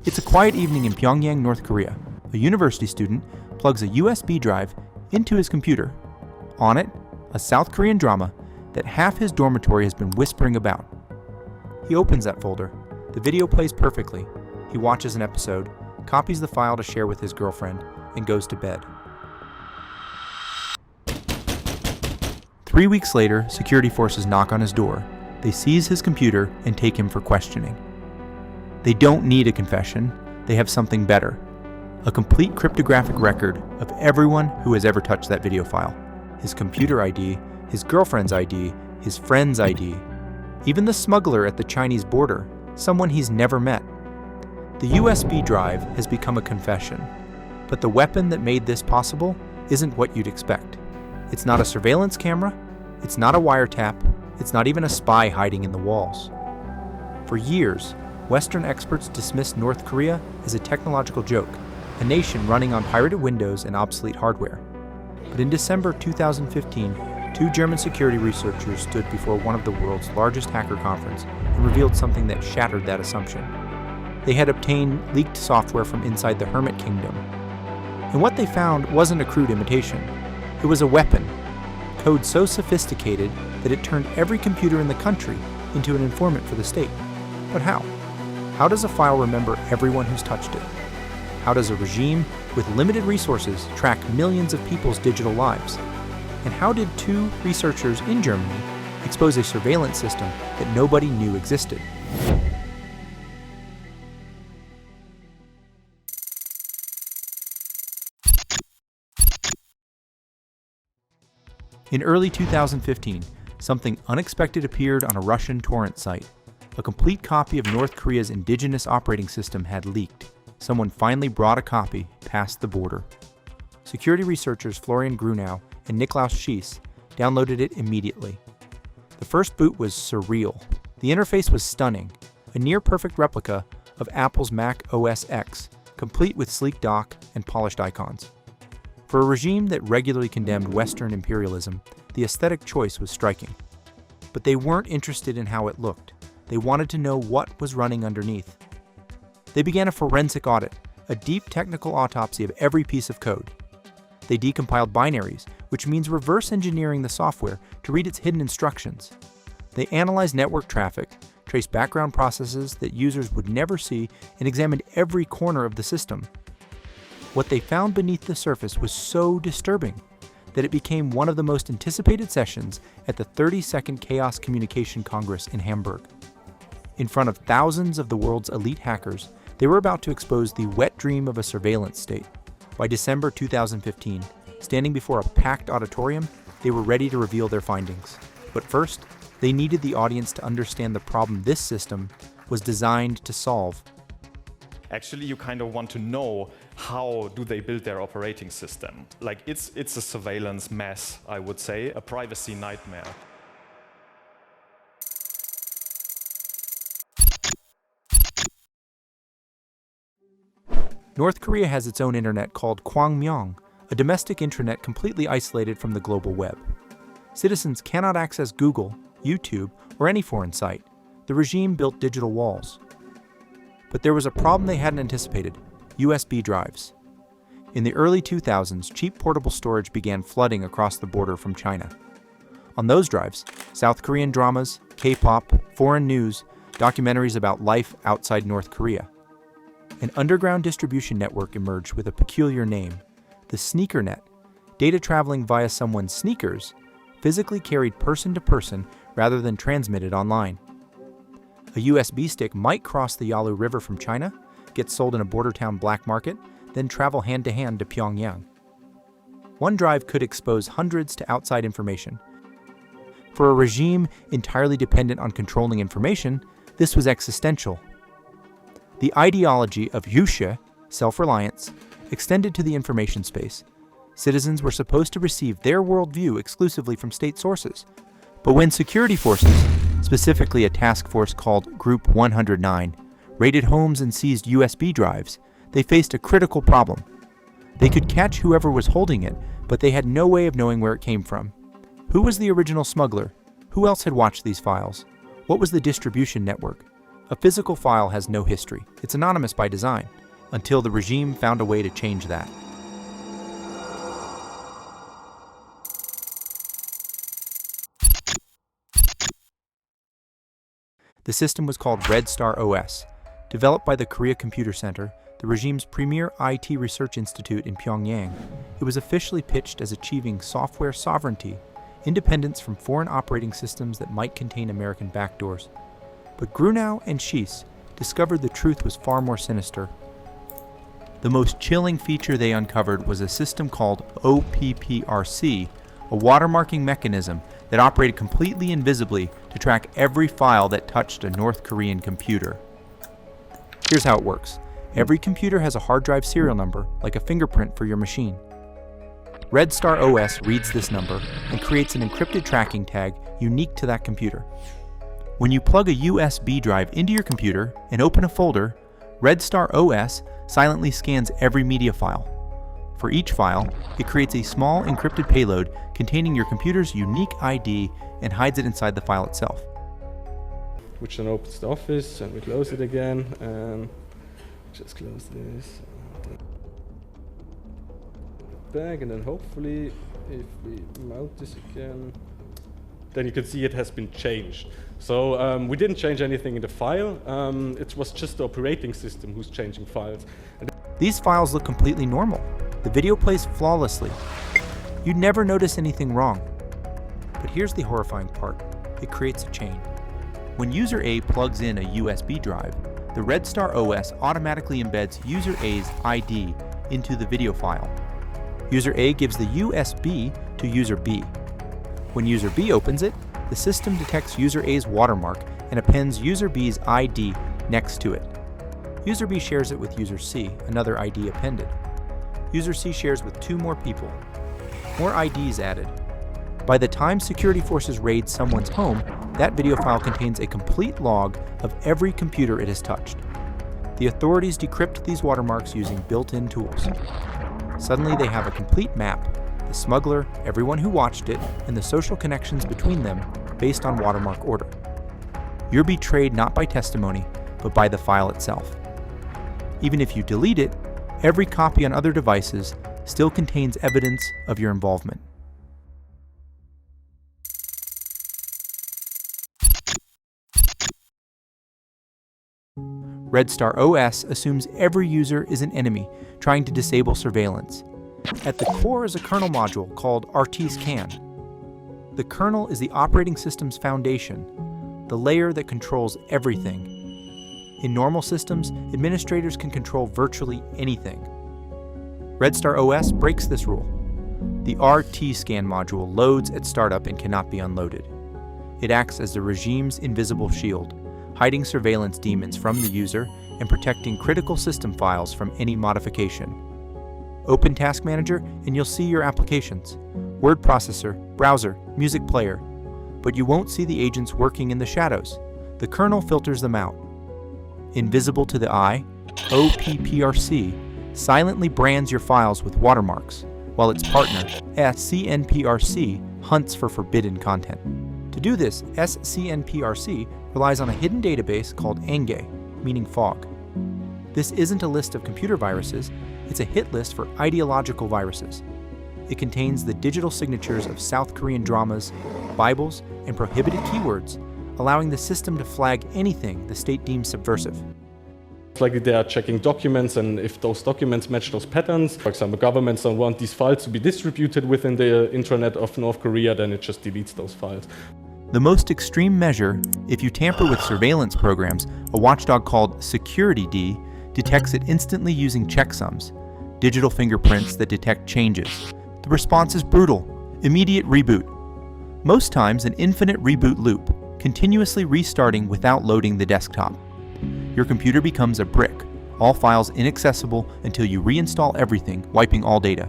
It's a quiet evening in Pyongyang, North Korea. A university student plugs a USB drive into his computer. On it, a South Korean drama that half his dormitory has been whispering about. He opens that folder. The video plays perfectly. He watches an episode, copies the file to share with his girlfriend, and goes to bed. 3 weeks later, security forces knock on his door. They seize his computer and take him for questioning. They don't need a confession. They have something better. A complete cryptographic record of everyone who has ever touched that video file. His computer ID, his girlfriend's ID, his friend's ID, even the smuggler at the Chinese border, someone he's never met. The USB drive has become a confession, but the weapon that made this possible isn't what you'd expect. It's not a surveillance camera, it's not a wiretap, it's not even a spy hiding in the walls. For years, Western experts dismissed North Korea as a technological joke, a nation running on pirated Windows and obsolete hardware. But in December 2015, two German security researchers stood before one of the world's largest hacker conference and revealed something that shattered that assumption. They had obtained leaked software from inside the Hermit Kingdom. And what they found wasn't a crude imitation. It was a weapon, code so sophisticated that it turned every computer in the country into an informant for the state. But how? How does a file remember everyone who's touched it? How does a regime with limited resources track millions of people's digital lives? And how did two researchers in Germany expose a surveillance system that nobody knew existed? In early 2015, something unexpected appeared on a Russian torrent site. A complete copy of North Korea's indigenous operating system had leaked. Someone finally brought a copy past the border. Security researchers Florian Grunau and Niklaus Schiess downloaded it immediately. The first boot was surreal. The interface was stunning, a near-perfect replica of Apple's Mac OS X, complete with sleek dock and polished icons. For a regime that regularly condemned Western imperialism, the aesthetic choice was striking. But they weren't interested in how it looked. They wanted to know what was running underneath. They began a forensic audit, a deep technical autopsy of every piece of code. They decompiled binaries, which means reverse engineering the software to read its hidden instructions. They analyzed network traffic, traced background processes that users would never see, and examined every corner of the system. What they found beneath the surface was so disturbing that it became one of the most anticipated sessions at the 32nd Chaos Communication Congress in Hamburg. In front of thousands of the world's elite hackers, they were about to expose the wet dream of a surveillance state. By December 2015, standing before a packed auditorium, they were ready to reveal their findings. But first, they needed the audience to understand the problem this system was designed to solve. Actually, you kind of want to know how do they build their operating system. Like it's a surveillance mess, I would say, a privacy nightmare. North Korea has its own internet called Pyongyang, a domestic intranet completely isolated from the global web. Citizens cannot access Google, YouTube, or any foreign site. The regime built digital walls. But there was a problem they hadn't anticipated: USB drives. In the early 2000s, cheap portable storage began flooding across the border from China. On those drives, South Korean dramas, K-pop, foreign news, documentaries about life outside North Korea. An underground distribution network emerged with a peculiar name, the Sneakernet. Data traveling via someone's sneakers, physically carried person to person rather than transmitted online. A USB stick might cross the Yalu River from China, get sold in a border town black market, then travel hand-to-hand to Pyongyang. One drive could expose hundreds to outside information. For a regime entirely dependent on controlling information, this was existential. The ideology of Yushe, self-reliance, extended to the information space. Citizens were supposed to receive their worldview exclusively from state sources. But when security forces, specifically a task force called Group 109, raided homes and seized USB drives, they faced a critical problem. They could catch whoever was holding it, but they had no way of knowing where it came from. Who was the original smuggler? Who else had watched these files? What was the distribution network? A physical file has no history. It's anonymous by design, until the regime found a way to change that. The system was called Red Star OS. Developed by the Korea Computer Center, the regime's premier IT research institute in Pyongyang, it was officially pitched as achieving software sovereignty, independence from foreign operating systems that might contain American backdoors. But Grunau and Schiess discovered the truth was far more sinister. The most chilling feature they uncovered was a system called OPPRC, a watermarking mechanism that operated completely invisibly to track every file that touched a North Korean computer. Here's how it works. Every computer has a hard drive serial number, like a fingerprint for your machine. Red Star OS reads this number and creates an encrypted tracking tag unique to that computer. When you plug a USB drive into your computer and open a folder, Red Star OS silently scans every media file. For each file, it creates a small encrypted payload containing your computer's unique ID and hides it inside the file itself. Which then opens the office, and we close it again, and just close this. Back, and then hopefully, if we mount this again, then you can see it has been changed. So we didn't change anything in the file. It was just the operating system who's changing files. These files look completely normal. The video plays flawlessly. You'd never notice anything wrong. But here's the horrifying part. It creates a chain. When user A plugs in a USB drive, the Red Star OS automatically embeds user A's ID into the video file. User A gives the USB to user B. When user B opens it, the system detects user A's watermark and appends user B's ID next to it. User B shares it with user C, another ID appended. User C shares with 2 more people. More IDs added. By the time security forces raid someone's home, that video file contains a complete log of every computer it has touched. The authorities decrypt these watermarks using built-in tools. Suddenly they have a complete map, the smuggler, everyone who watched it, and the social connections between them based on watermark order. You're betrayed not by testimony, but by the file itself. Even if you delete it, every copy on other devices still contains evidence of your involvement. Red Star OS assumes every user is an enemy trying to disable surveillance. At the core is a kernel module called RT-Scan. The kernel is the operating system's foundation, the layer that controls everything. In normal systems, administrators can control virtually anything. Red Star OS breaks this rule. The RT-Scan module loads at startup and cannot be unloaded. It acts as the regime's invisible shield, hiding surveillance demons from the user and protecting critical system files from any modification. Open Task Manager and you'll see your applications, word processor, browser, music player, but you won't see the agents working in the shadows. The kernel filters them out. Invisible to the eye, OPPRC silently brands your files with watermarks, while its partner, SCNPRC, hunts for forbidden content. To do this, SCNPRC relies on a hidden database called ANGE, meaning fog. This isn't a list of computer viruses, it's a hit list for ideological viruses. It contains the digital signatures of South Korean dramas, Bibles, and prohibited keywords, allowing the system to flag anything the state deems subversive. It's like they are checking documents, and if those documents match those patterns, for example, governments don't want these files to be distributed within the intranet of North Korea, then it just deletes those files. The most extreme measure, if you tamper with surveillance programs, a watchdog called SecurityD detects it instantly using checksums, digital fingerprints that detect changes. The response is brutal: immediate reboot. Most times an infinite reboot loop, continuously restarting without loading the desktop. Your computer becomes a brick, all files inaccessible until you reinstall everything, wiping all data.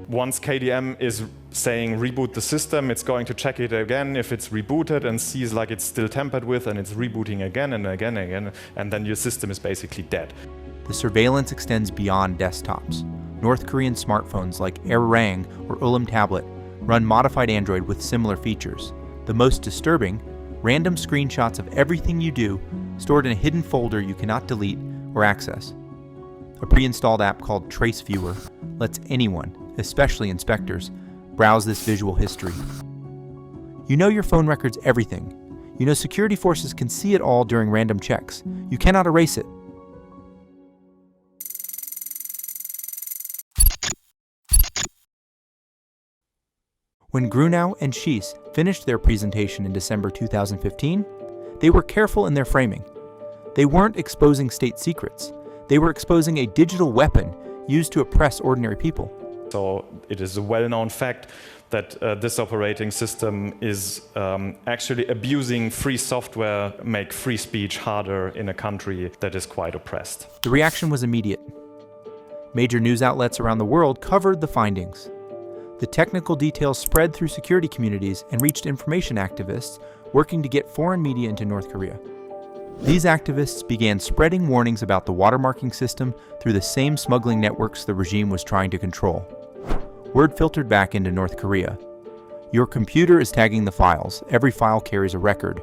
Once KDM is saying reboot the system, it's going to check it again if it's rebooted and sees like it's still tampered with, and it's rebooting again and again and again, and then your system is basically dead. The surveillance extends beyond desktops. North Korean smartphones like Arirang or Ulam Tablet run modified Android with similar features. The most disturbing, random screenshots of everything you do stored in a hidden folder you cannot delete or access. A pre-installed app called Trace Viewer lets anyone, especially inspectors, browse this visual history. You know your phone records everything. You know security forces can see it all during random checks. You cannot erase it. When Grunau and Schiess finished their presentation in December 2015, they were careful in their framing. They weren't exposing state secrets. They were exposing a digital weapon used to oppress ordinary people. So it is a well-known fact that this operating system is actually abusing free software, make free speech harder in a country that is quite oppressed. The reaction was immediate. Major news outlets around the world covered the findings. The technical details spread through security communities and reached information activists working to get foreign media into North Korea. These activists began spreading warnings about the watermarking system through the same smuggling networks the regime was trying to control. Word filtered back into North Korea. Your computer is tagging the files. Every file carries a record.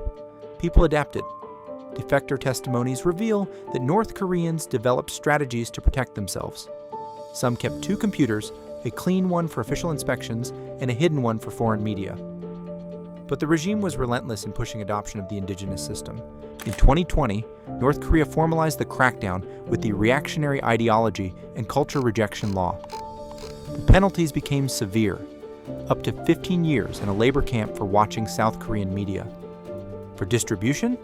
People adapted. Defector testimonies reveal that North Koreans developed strategies to protect themselves. Some kept 2 computers, a clean one for official inspections and a hidden one for foreign media. But the regime was relentless in pushing adoption of the indigenous system. In 2020, North Korea formalized the crackdown with the reactionary ideology and culture rejection law. The penalties became severe, up to 15 years in a labor camp for watching South Korean media. For distribution,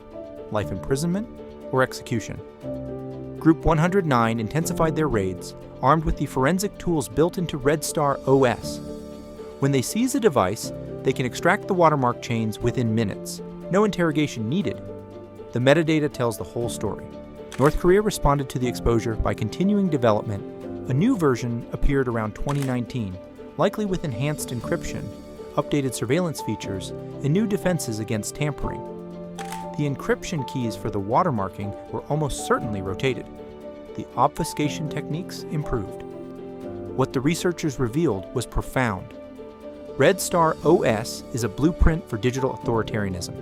life imprisonment, or execution. Group 109 intensified their raids, armed with the forensic tools built into Red Star OS. When they seize a device, they can extract the watermark chains within minutes. No interrogation needed. The metadata tells the whole story. North Korea responded to the exposure by continuing development. A new version appeared around 2019, likely with enhanced encryption, updated surveillance features, and new defenses against tampering. The encryption keys for the watermarking were almost certainly rotated. The obfuscation techniques improved. What the researchers revealed was profound. Red Star OS is a blueprint for digital authoritarianism.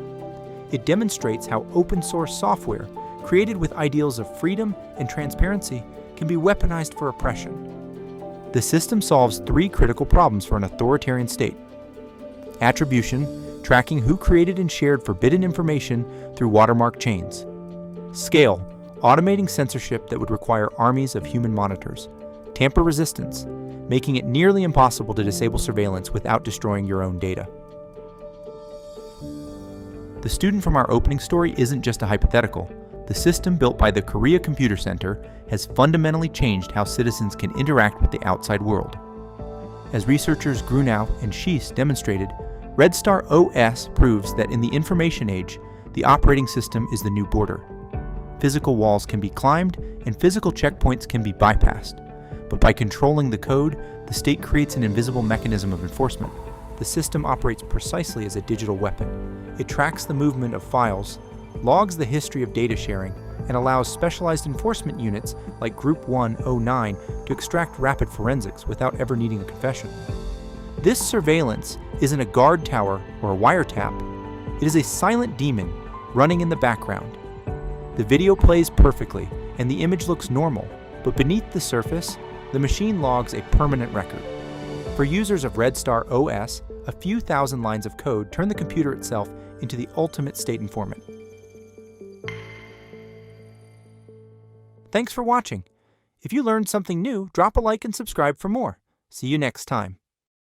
It demonstrates how open source software, created with ideals of freedom and transparency, can be weaponized for oppression. The system solves 3 critical problems for an authoritarian state. Attribution, tracking who created and shared forbidden information through watermark chains. Scale, automating censorship that would require armies of human monitors. Tamper resistance, making it nearly impossible to disable surveillance without destroying your own data. The student from our opening story isn't just a hypothetical. The system built by the Korea Computer Center has fundamentally changed how citizens can interact with the outside world. As researchers Grunau and Schiess demonstrated, Red Star OS proves that in the information age, the operating system is the new border. Physical walls can be climbed and physical checkpoints can be bypassed. But by controlling the code, the state creates an invisible mechanism of enforcement. The system operates precisely as a digital weapon. It tracks the movement of files, logs the history of data sharing, and allows specialized enforcement units like Group 109 to extract rapid forensics without ever needing a confession. This surveillance isn't a guard tower or a wiretap. It is a silent demon running in the background. The video plays perfectly and the image looks normal, but beneath the surface, the machine logs a permanent record. For users of Red Star OS, a few thousand lines of code turn the computer itself into the ultimate state informant. Thanks for watching. If you learned something new, drop a like and subscribe for more. See you next time.